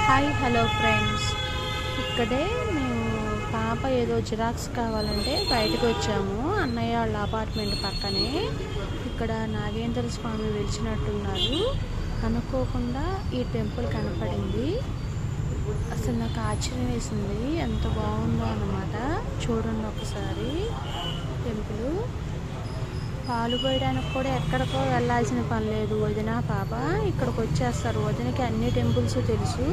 Hi hello friends. ఇక్కడే మేము పాప ఏదో జిరాక్స్ కావాలంటే బయటకు వచ్చాము. అన్నయ్య వాళ్ళ అపార్ట్మెంట్ పక్కనే. ఇక్కడ నాగేంద్ర స్వామి వెలిచినట్టున్నారు. అనుకోకుండా ఈ టెంపుల్ కనపడింది. అసలు నాకు ఆశ్చర్యం వేసింది, ఎంత బాగుందో అన్నమాట. చూడండి ఒకసారి టెంపుల్. పాలు పోయడానికి కూడా ఎక్కడికో వెళ్ళాల్సిన పని లేదు. వదిన పాప ఇక్కడికి వచ్చేస్తారు. వదినకి అన్ని టెంపుల్స్ తెలుసు.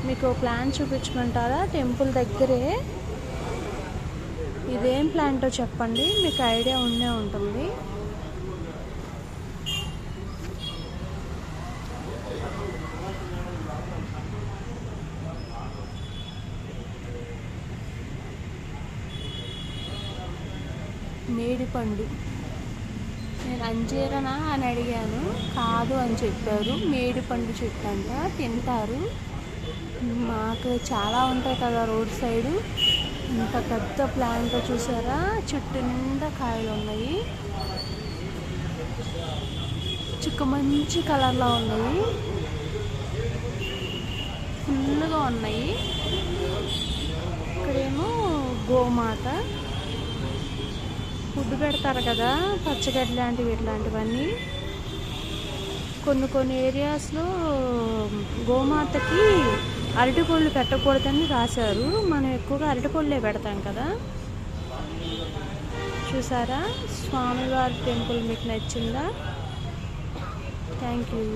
మీకు ప్లాన్ చూపించమంటారా? టెంపుల్ దగ్గరే. ఇదేం ప్లాంటో చెప్పండి, మీకు ఐడియా ఉండే ఉంటుంది. మేడిపండు. నేను అంజీరనా అని అడిగాను, కాదు అని చెప్పారు. మేడిపండు చెట్టు అంట, తింటారు. మాకు చాలా ఉంటాయి కదా రోడ్ సైడు. ఇంత పెద్ద ప్లాంట్ చూసారా, చెట్టు నిండా కాయలు ఉన్నాయి. చుక్క మంచి కలర్లో ఉన్నాయి, ఫుల్గా ఉన్నాయి. ఇక్కడేమో గోమాత ఫుడ్ పెడతారు కదా, పచ్చగడ్డి లాంటివి ఇట్లాంటివన్నీ. కొన్ని ఏరియాస్లో గోమాతకి అరటిపళ్ళు పెట్టకూడదని రాశారు. మనం ఎక్కువగా అరటిపళ్ళే పెడతాం కదా. చూసారా, స్వామివారి టెంపుల్ మీకు నచ్చిందా? Thank you.